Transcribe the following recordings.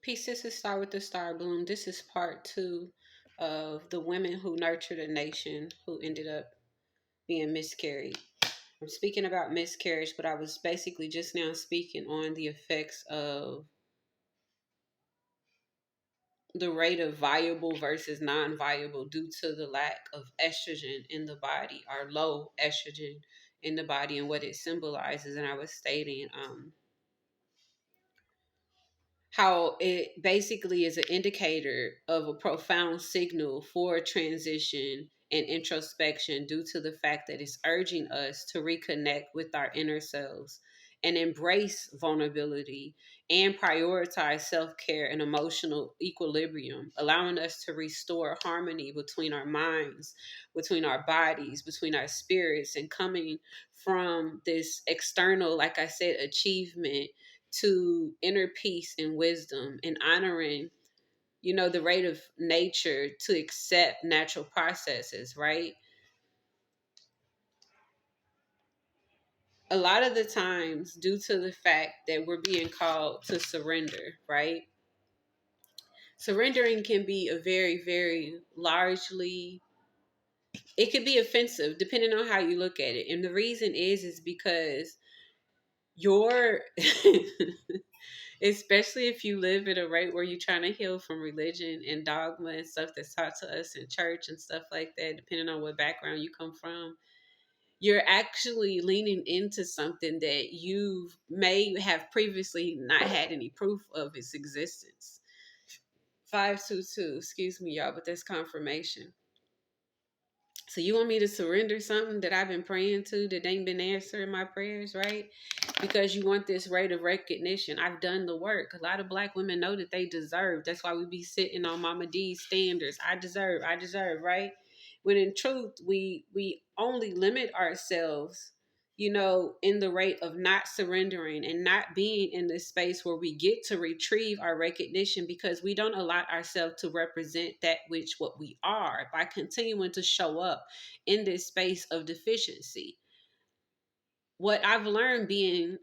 Peace, this is Star with the Star Bloom. This is part two of the women who nurtured a nation who ended up being miscarried. I'm speaking about miscarriage, but I was basically just now speaking on the effects of the rate of viable versus non viable due to the lack of estrogen in the body, or low estrogen in the body, and what it symbolizes. And I was stating, how it basically is an indicator of a profound signal for transition and introspection due to the fact that it's urging us to reconnect with our inner selves and embrace vulnerability and prioritize self-care and emotional equilibrium, allowing us to restore harmony between our minds, between our bodies, between our spirits, and coming from this external, like I said, achievement to inner peace and wisdom, and honoring, the rate of nature to accept natural processes, right? A lot of the times, due to the fact that we're being called to surrender, right? Surrendering can be a very, very largely, it could be offensive depending on how you look at it. And the reason is because your especially if you live at a rate where you're trying to heal from religion and dogma and stuff that's taught to us in church and stuff like that, depending on what background you come from, you're actually leaning into something that you may have previously not had any proof of its existence. 522, excuse me, y'all, but that's confirmation. So you want me to surrender something that I've been praying to that ain't been answering my prayers, right? Because you want this rate of recognition. I've done the work. A lot of Black women know that they deserve. That's why we be sitting on Mama D's standards. I deserve, right? When in truth, we only limit ourselves, in the rate of not surrendering and not being in this space where we get to retrieve our recognition, because we don't allow ourselves to represent that which what we are by continuing to show up in this space of deficiency. What I've learned being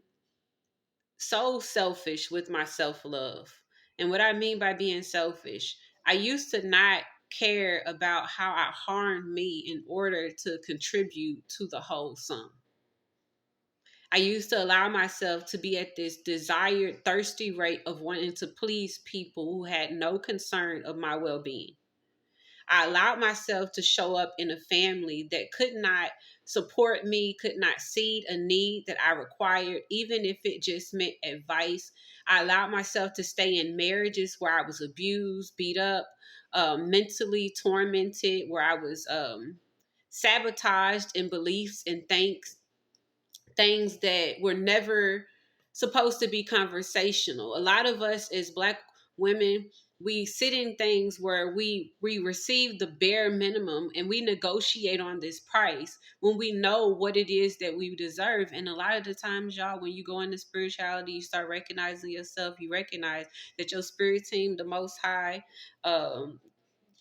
so selfish with my self-love, and what I mean by being selfish, I used to not care about how I harmed me in order to contribute to the whole sum. I used to allow myself to be at this desired, thirsty rate of wanting to please people who had no concern of my well being. I allowed myself to show up in a family that could not support me, could not see a need that I required, even if it just meant advice. I allowed myself to stay in marriages where I was abused, beat up, mentally tormented, where I was sabotaged in beliefs and things that were never supposed to be conversational. A lot of us as Black women, we sit in things where we receive the bare minimum and we negotiate on this price when we know what it is that we deserve. And a lot of the times, y'all, when you go into spirituality, you start recognizing yourself. You recognize that your spirit team, the Most High,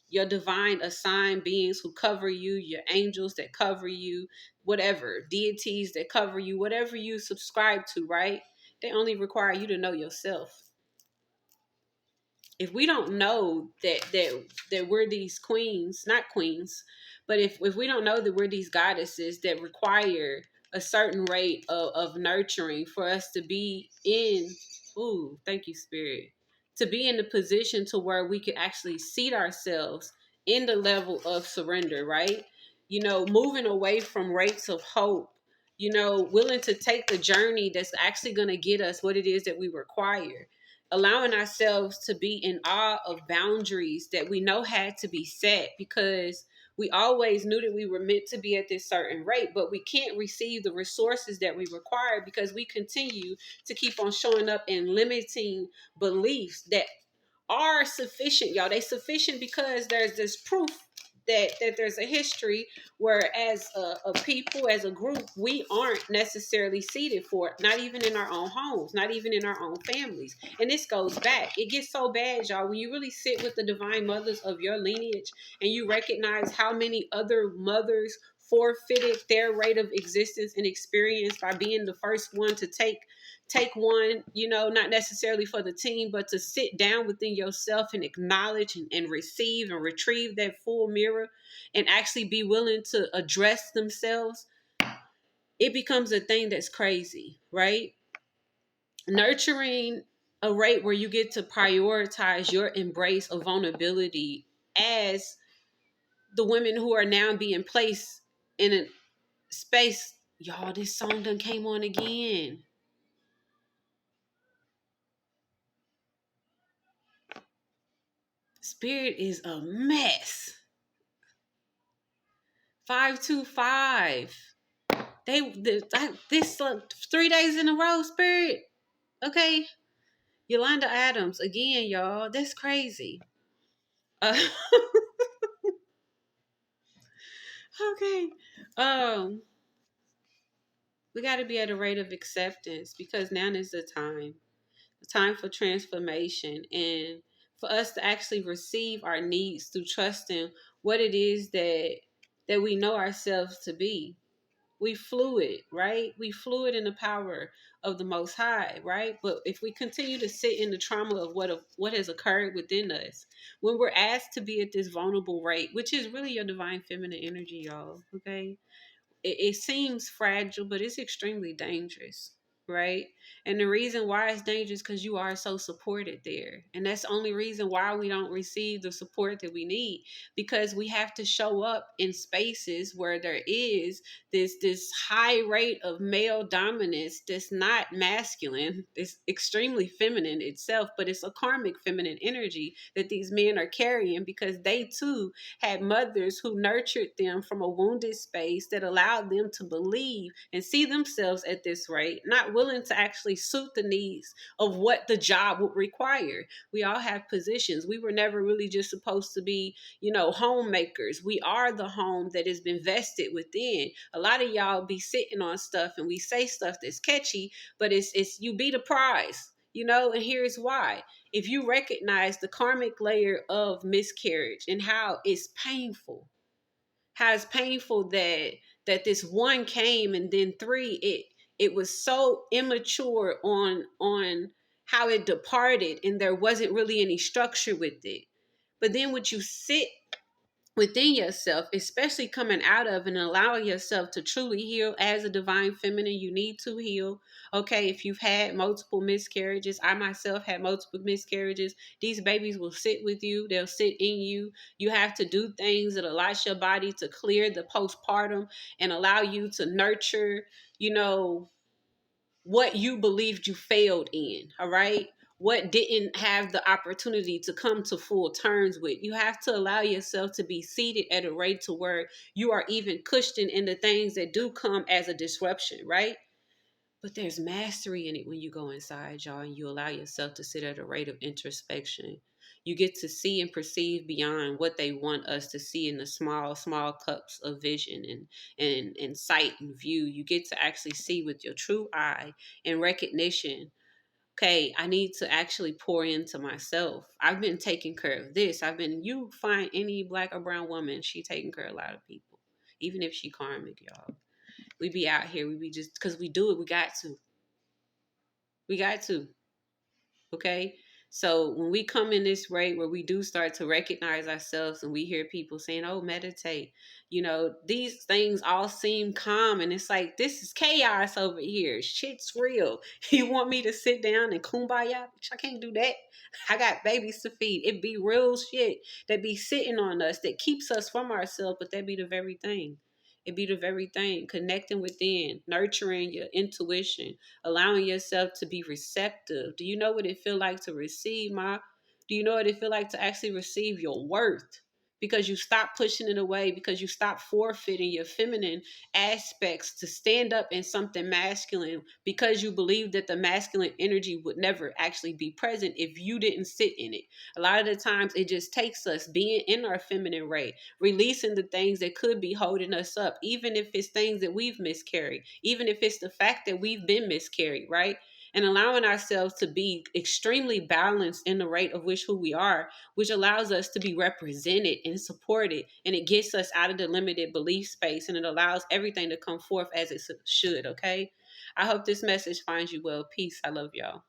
your divine assigned beings who cover you, your angels that cover you, whatever, deities that cover you, whatever you subscribe to, right? They only require you to know yourself. If we don't know that we're these queens, not queens, but if we don't know that we're these goddesses that require a certain rate of nurturing for us to be in, ooh, thank you, Spirit, to be in the position to where we could actually seat ourselves in the level of surrender, right? Moving away from rates of hope, willing to take the journey that's actually going to get us what it is that we require, allowing ourselves to be in awe of boundaries that we know had to be set, because we always knew that we were meant to be at this certain rate, but we can't receive the resources that we require because we continue to keep on showing up in limiting beliefs that are sufficient, y'all. They sufficient because there's this proof that there's a history where as a people, as a group, we aren't necessarily seated for it, not even in our own homes, not even in our own families. And this goes back. It gets so bad, y'all, when you really sit with the divine mothers of your lineage and you recognize how many other mothers forfeited their rate of existence and experience by being the first one to take take one, not necessarily for the team, but to sit down within yourself and acknowledge and receive and retrieve that full mirror and actually be willing to address themselves, it becomes a thing that's crazy, right? Nurturing a rate where you get to prioritize your embrace of vulnerability as the women who are now being placed in a space. Y'all, this song done came on again. Spirit is a mess. 525. This 3 days in a row, Spirit. Okay. Yolanda Adams again, y'all. That's crazy. Uh, okay. We got to be at a rate of acceptance because now is the time for transformation, and for us to actually receive our needs through trusting what it is that we know ourselves to be. We fluid, right? We fluid in the power of the Most High, right? But if we continue to sit in the trauma of what has occurred within us, when we're asked to be at this vulnerable rate, which is really your divine feminine energy, y'all, okay? It seems fragile, but it's extremely dangerous, right? And the reason why it's dangerous because you are so supported there. And that's the only reason why we don't receive the support that we need, because we have to show up in spaces where there is this high rate of male dominance that's not masculine. It's extremely feminine itself, but it's a karmic feminine energy that these men are carrying because they too had mothers who nurtured them from a wounded space that allowed them to believe and see themselves at this rate, not willing to actually suit the needs of what the job would require. We all have positions. We were never really just supposed to be, homemakers. We are the home that has been vested within. A lot of y'all be sitting on stuff and we say stuff that's catchy, but it's you be the prize. And here's why. If you recognize the karmic layer of miscarriage and how it's painful, that this one came and then three, it was so immature on how it departed, and there wasn't really any structure with it. But then what you sit within yourself, especially coming out of and allowing yourself to truly heal as a divine feminine, you need to heal. Okay, if you've had multiple miscarriages, I myself had multiple miscarriages, these babies will sit with you, they'll sit in you. You have to do things that allows your body to clear the postpartum and allow you to nurture, what you believed you failed in, all right? What didn't have the opportunity to come to full terms with. You have to allow yourself to be seated at a rate to where you are even cushioned in the things that do come as a disruption, right? But there's mastery in it when you go inside, y'all, and you allow yourself to sit at a rate of introspection. You get to see and perceive beyond what they want us to see in the small, small cups of vision and sight and view. You get to actually see with your true eye and recognition. Okay, I need to actually pour into myself. I've been taking care of this. You find any black or brown woman, she taking care of a lot of people. Even if she karmic, y'all. We be out here, we be just, because we do it, we got to. We got to. Okay. So when we come in this rate where we do start to recognize ourselves and we hear people saying, oh, meditate, these things all seem calm. And it's like, this is chaos over here. Shit's real. You want me to sit down and kumbaya? I can't do that. I got babies to feed. It be real shit that be sitting on us that keeps us from ourselves, but that be the very thing. It be the very thing. Connecting within, nurturing your intuition, allowing yourself to be receptive. Do you know what it feel like to receive, Ma? Do you know what it feel like to actually receive your worth? Because you stop pushing it away, because you stop forfeiting your feminine aspects to stand up in something masculine, because you believe that the masculine energy would never actually be present if you didn't sit in it. A lot of the times it just takes us being in our feminine ray, releasing the things that could be holding us up, even if it's things that we've miscarried, even if it's the fact that we've been miscarried, right? And allowing ourselves to be extremely balanced in the rate of which who we are, which allows us to be represented and supported. And it gets us out of the limited belief space, and it allows everything to come forth as it should, okay? I hope this message finds you well. Peace. I love y'all.